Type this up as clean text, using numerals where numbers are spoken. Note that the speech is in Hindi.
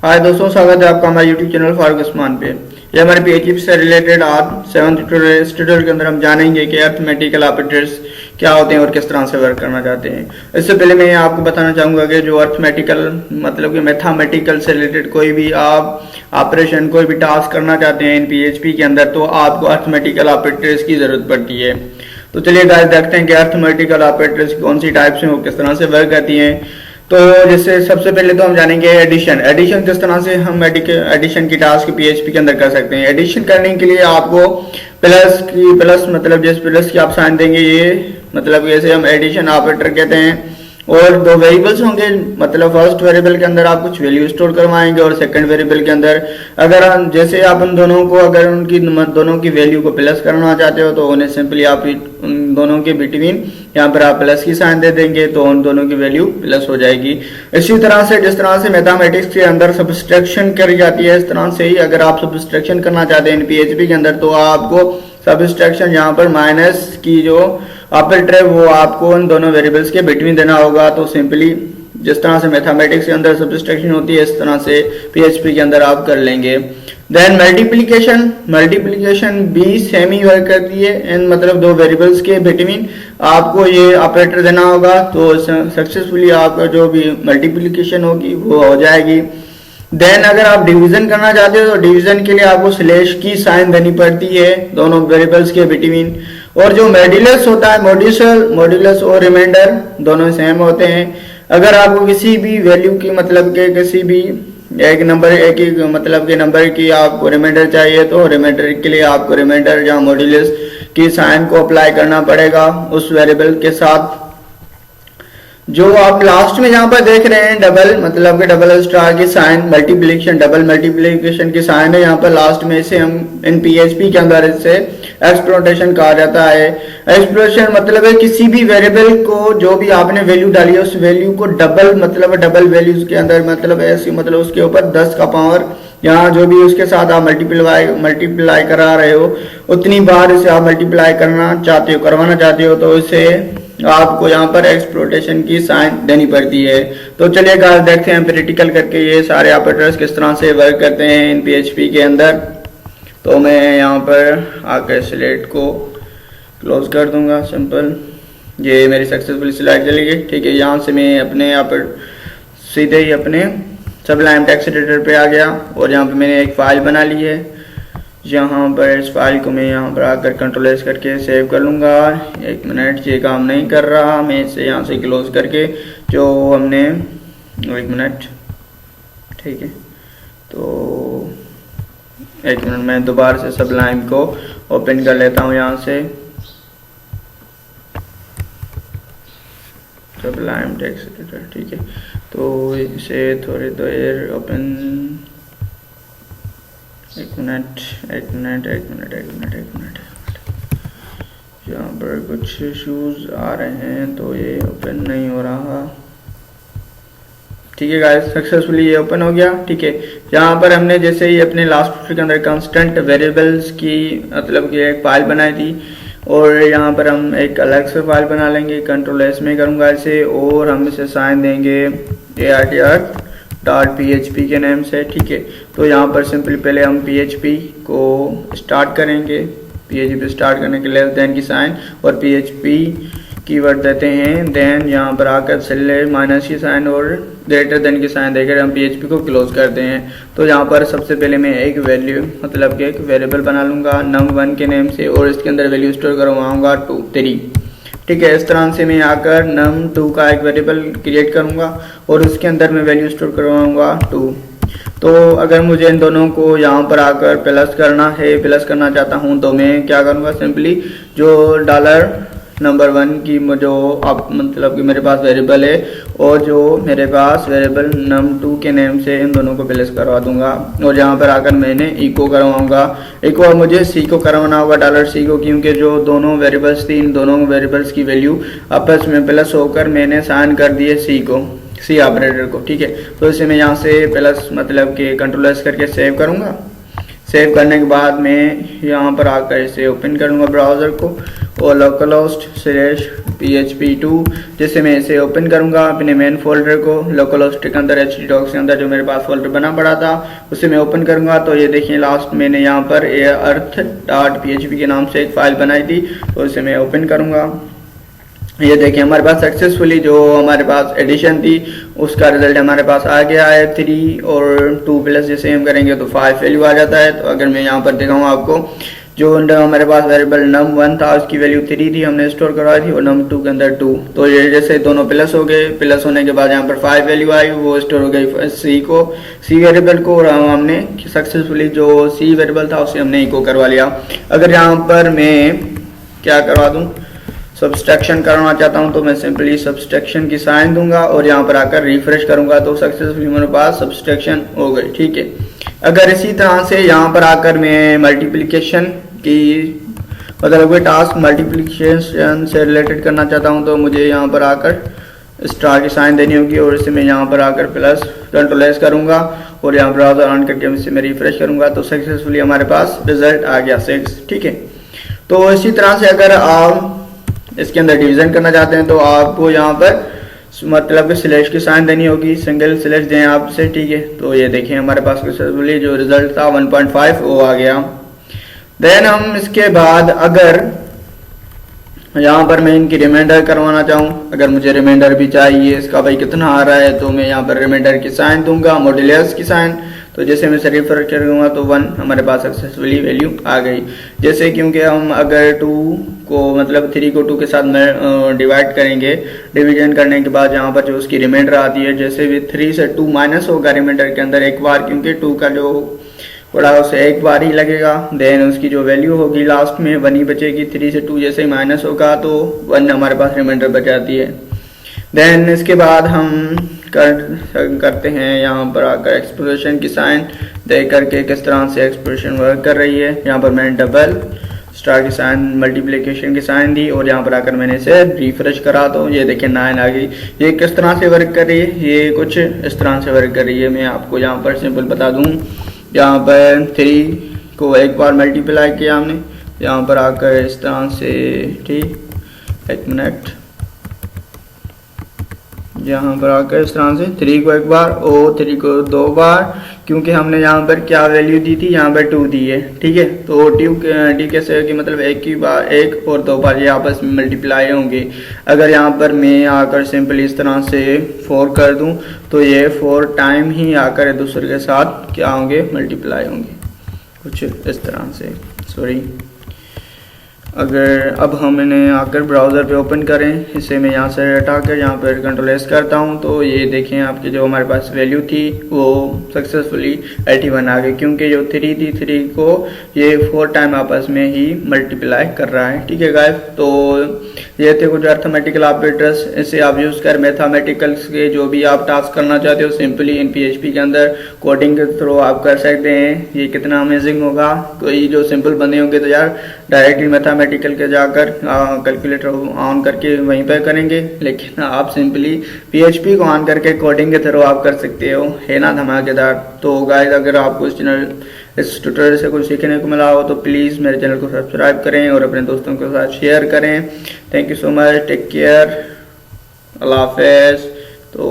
हाय दोस्तों, स्वागत है आपका हमारे यूट्यूब चैनल फारूक उस्मान पे। ये हमारे पीएचपी से रिलेटेड आज 7th ट्यूटोरियल के अंदर हम जानेंगे कि अरिथमेटिकल ऑपरेटर्स क्या होते हैं और किस तरह से वर्क करना चाहते हैं। इससे पहले मैं आपको बताना चाहूँगा कि जो अरिथमेटिकल मतलब कि मैथमेटिकल से रिलेटेड कोई भी आप ऑपरेशन कोई भी टास्क करना चाहते हैं इन पीएचपी के अंदर, तो आपको अरिथमेटिकल ऑपरेटर्स की ज़रूरत पड़ती है। तो चलिए गाइस देखते हैं कि अरिथमेटिकल ऑपरेटर्स कौन सी टाइप्स हैं और किस तरह से वर्क करती हैं। तो जैसे सबसे पहले तो हम जानेंगे एडिशन किस तरह से हम एडिशन की टास्क पीएचपी के अंदर कर सकते हैं। एडिशन करने के लिए आपको प्लस मतलब जिस प्लस की आप साइन देंगे, ये मतलब जैसे हम एडिशन ऑपरेटर कहते हैं। और दो वेरिएबल्स होंगे, मतलब फर्स्ट वेरिएबल के अंदर आप कुछ वैल्यू स्टोर करवाएंगे और सेकंड वेरिएबल के अंदर अगर जैसे आप उन दोनों को अगर उनकी दोनों की वैल्यू को प्लस करना चाहते हो तो उन्हें सिंपली आप उन दोनों के बिटवीन यहाँ पर आप प्लस की साइन दे देंगे तो उन दोनों की वैल्यू प्लस हो जाएगी। इसी तरह से जिस तरह से मैथमेटिक्स के अंदर सब्सट्रैक्शन करी जाती है, इस तरह से ही अगर आप सब्सट्रैक्शन करना चाहते हैं पीएचपी के अंदर तो आपको सब्सट्रैक्शन यहाँ पर माइनस की जो ऑपरेटर है वो आपको उन दोनों वेरिएबल्स के बिटवीन देना होगा। तो सिंपली जिस तरह से मैथमेटिक्स के अंदर सब्सट्रैक्शन होती है, इस तरह से पीएचपी के अंदर आप कर लेंगे। देन मल्टीप्लिकेशन भी सेम ही वर्क करती है, इन मतलब दो वेरिएबल्स के बिटवीन आपको ये ऑपरेटर देना होगा तो सक्सेसफुली आपका जो भी मल्टीप्लिकेशन होगी वो हो जाएगी। देन अगर आप डिवीजन करना चाहते हो तो डिवीजन के लिए आपको स्लैश की साइन देनी पड़ती है दोनों वेरिएबल्स के बिटवीन। और जो मॉड्यूलस होता है, मॉड्यूलस और रिमाइंडर दोनों सेम होते हैं। अगर आपको किसी भी वैल्यू की मतलब के किसी भी एक ही मतलब के नंबर की आपको रिमाइंडर चाहिए तो रिमाइंडर के लिए आपको रिमाइंडर या मॉड्यूलस की साइन को अप्लाई करना पड़ेगा उस वेरिएबल के साथ। जो आप लास्ट में यहाँ पर देख रहे हैं डबल स्टार की साइन डबल मल्टीप्लिकेशन की साइन है यहाँ पर लास्ट में। इसे हम इन पीएचपी के अंदर इसे एक्सप्लोटेशन कहा जाता है। एक्सप्लोटेशन मतलब है किसी भी वेरिएबल को जो भी आपने वैल्यू डाली है उस वैल्यू को डबल वैल्यूज के अंदर मतलब उसके ऊपर 10 का पावर यहाँ जो भी उसके साथ आप मल्टीप्लाई करा रहे हो उतनी बार इसे आप मल्टीप्लाई करवाना चाहते हो तो इसे आपको यहाँ पर एक्सप्लोटेशन की साइन देनी पड़ती है। तो चलिए गाइस देखते हैं प्रैक्टिकल करके ये सारे ऑपरेटर्स किस तरह से वर्क करते हैं इन पीएचपी के अंदर। तो मैं यहाँ पर आकर स्लाइड को क्लोज कर दूंगा। सिंपल ये मेरी सक्सेसफुल स्लाइड चली गई। ठीक है, यहाँ से मैं अपने यहाँ पर सीधे ही अपने सबलाइम टेक्स्ट एडिटर पे आ गया और यहाँ पे मैंने एक फाइल बना ली है। यहाँ पर इस फाइल को मैं यहाँ पर आकर कंट्रोल एस करके सेव कर लूँगा। एक मिनट, ये काम नहीं कर रहा, मैं इसे यहाँ से क्लोज करके जो हमने एक मिनट, ठीक है। तो एक मिनट मैं दोबारा से सबलाइम को ओपन कर लेता हूँ यहाँ से। सबलाइम टेक्स्ट एडिटर, ठीक है। तो इसे थोड़ी देर ओपन, एक मिनट यहाँ पर कुछ इश्यूज आ रहे हैं तो ये ओपन नहीं हो रहा। ठीक है गाइस, सक्सेसफुली ये ओपन हो गया। ठीक है, यहाँ पर हमने जैसे ही अपने लास्ट के अंदर कांस्टेंट वेरिएबल्स की मतलब कि एक फाइल बनाई थी और यहाँ पर हम एक अलग से फाइल बना लेंगे। कंट्रोल एस में करूँगा इसे और हम इसे साइन देंगे artr.php के नेम से। ठीक है, तो यहाँ पर सिंपली पहले हम php को स्टार्ट करेंगे। php स्टार्ट करने के लिए देन की साइन और php कीवर्ड देते हैं। देन यहाँ पर आकर स्लैश माइनस की साइन और ग्रेटर देन की साइन देकर हम php को क्लोज करते हैं। तो यहाँ पर सबसे पहले मैं एक वैल्यू मतलब कि एक वेरिएबल बना लूँगा num1 के नेम से और इसके अंदर वैल्यू स्टोर करवाऊँगा 3। ठीक है, इस तरह से मैं आकर num2 का एक वेरिएबल क्रिएट करूँगा और उसके अंदर मैं वैल्यू स्टोर करवाऊँगा 2। तो अगर मुझे इन दोनों को यहाँ पर आकर प्लस करना चाहता हूँ तो मैं क्या करूँगा, सिंपली जो $1 की जो आप मतलब कि मेरे पास वेरिएबल है और जो मेरे पास वेरिएबल num2 के नेम से इन दोनों को प्लस करवा दूंगा और यहाँ पर आकर मैंने इको करवाऊंगा। इको और मुझे सी को करवाना होगा $C को, क्योंकि जो दोनों वेरिएबल्स थी इन दोनों वेरिएबल्स की वैल्यू आपस में प्लस होकर मैंने साइन कर दिए सी ऑपरेटर को। ठीक है, तो इसे मैं यहाँ से प्लस मतलब कि कंट्रोल एस करके सेव करूँगा। सेव करने के बाद मैं यहाँ पर आकर इसे ओपन करूँगा ब्राउज़र को और localhost/php2 जिससे मैं इसे ओपन करूँगा अपने मेन फोल्डर को localhost के अंदर htdocs के अंदर जो मेरे पास फोल्डर बना पड़ा था उसे मैं ओपन करूँगा। तो ये देखिए लास्ट मैंने यहाँ पर earth.php के नाम से एक फ़ाइल बनाई थी, तो इसे मैं ओपन करूँगा। ये देखिए हमारे पास सक्सेसफुली जो हमारे पास एडिशन थी उसका रिजल्ट हमारे पास आ गया है 3 और 2 प्लस जैसे हम करेंगे तो 5 वैल्यू आ जाता है। तो अगर मैं यहाँ पर दिखाऊँ आपको जो हमारे पास वेरिएबल num1 था उसकी वैल्यू 3 थी, हमने स्टोर करवाई थी, और num2 के अंदर 2। तो ये जैसे दोनों प्लस हो गए, प्लस होने के बाद यहाँ पर 5 वैल्यू आई, वो स्टोर हो गई सी वेरिएबल को, और हमने सक्सेसफुली जो सी वेरिएबल था उसे हमने इको करवा लिया। अगर यहाँ पर मैं क्या करवा दूँ, सब्सट्रैक्शन करना चाहता हूं तो मैं सिंपली सब्सट्रैक्शन की साइन दूंगा और यहाँ पर आकर रिफ्रेश करूंगा तो सक्सेसफुली मेरे पास सब्सट्रैक्शन हो गई। ठीक है, अगर इसी तरह से यहाँ पर आकर मैं मल्टीप्लिकेशन की मतलब कोई टास्क मल्टीप्लिकेशन से रिलेटेड करना चाहता हूँ तो मुझे यहाँ पर आकर स्टार की साइन देनी होगी और इसे मैं यहाँ पर आकर प्लस कंट्रोल करूँगा और यहाँ ब्राउज़र ऑन करके इसे मैं रिफ्रेश करूँगा तो सक्सेसफुली हमारे पास रिजल्ट आ गया 6। ठीक है, तो इसी तरह से अगर आप इसके अंदर डिवीजन करना चाहते हैं तो आपको यहाँ पर मतलब कि स्लैश की साइन देनी होगी, सिंगल स्लैश दें आपसे। ठीक है, तो ये देखिए हमारे पास सक्सेसफुली जो रिजल्ट था 1.5 वो आ गया। देन हम इसके बाद अगर यहाँ पर मैं इनकी रिमाइंडर करवाना चाहूँ, अगर मुझे रिमाइंडर भी चाहिए इसका भाई कितना आ रहा है, तो मैं यहाँ पर रिमाइंडर की साइन दूंगा, मॉड्यूलस की साइन। तो जैसे मैं इसे रिफर करूँगा तो 1 हमारे पास सक्सेसफुली वैल्यू आ गई। जैसे क्योंकि हम अगर 2 को मतलब 3 को 2 के साथ में डिवाइड करेंगे, डिवीजन करने के बाद यहाँ पर जो उसकी रिमाइंडर आती है, जैसे भी 3 से 2 माइनस होगा रिमाइंडर के अंदर एक बार, क्योंकि 2 का जो थोड़ा उसे एक बार ही लगेगा, देन उसकी जो वैल्यू होगी लास्ट में 1 ही बचेगी। 3 से 2 जैसे ही माइनस होगा तो 1 हमारे पास रिमाइंडर बच जाती है। देन इसके बाद हम करते हैं यहाँ पर आकर एक्सप्रेशन की साइन दे करके किस तरह से एक्सप्रेशन वर्क कर रही है। यहाँ पर मैंने डबल स्टार की साइन मल्टीप्लिकेशन की साइन दी और यहाँ पर आकर मैंने इसे रिफ्रेश करा तो ये देखिए 9 आ गई। ये किस तरह से वर्क कर रही है, ये कुछ इस तरह से वर्क कर रही है। मैं आपको यहाँ पर सिंपल बता दूँ, यहाँ पर 3 को एक बार मल्टीप्लाई किया हमने, यहाँ पर आकर इस तरह से, ठीक, एक मिनट, यहाँ पर आकर इस तरह से 3 को एक बार और 3 को 2 बार, क्योंकि हमने यहाँ पर क्या वैल्यू दी थी, यहाँ पर 2 दी है। ठीक है, तो टी कैसे होगी, मतलब एक ही बार, एक और 2 बार ये आपस में मल्टीप्लाई होंगे। अगर यहाँ पर मैं आकर सिंपली इस तरह से 4 कर दूँ तो ये 4 टाइम ही आकर एक दूसरे के साथ क्या होंगे, मल्टीप्लाई होंगे, कुछ इस तरह से। सॉरी, अगर अब हम इन्हें आकर ब्राउज़र पे ओपन करें, इसे मैं यहाँ से हटा कर यहाँ पर कंट्रोल एस करता हूँ तो ये देखें आपकी जो हमारे पास वैल्यू थी वो सक्सेसफुली 81 आ गई, क्योंकि जो 3 थी 3 को ये 4 टाइम आपस में ही मल्टीप्लाई कर रहा है। ठीक है गाइस, तो ये थे कुछ अर्थमेटिकल ऑपरेटर्स, इसे आप यूज़ कर मैथमेटिकल्स के जो भी आप टास्क करना चाहते हो सिंपली इन PHP के अंदर कोडिंग के थ्रू आप कर सकते हैं। ये कितना अमेजिंग होगा, कोई जो सिंपल बंदे होंगे तो यार डायरेक्टली मैथमेटिकल के जाकर कैलकुलेटर ऑन करके वहीं पर करेंगे, लेकिन आप सिंपली PHP को ऑन करके कोडिंग के थ्रू आप कर सकते हो, है ना धमाकेदार। तो गाइस, अगर आपको इस ट्यूटोरियल से कुछ सीखने को मिला हो तो प्लीज़ मेरे चैनल को सब्सक्राइब करें और अपने दोस्तों के साथ शेयर करें। Thank you so much, take care, अल्लाह हाफिज़। तो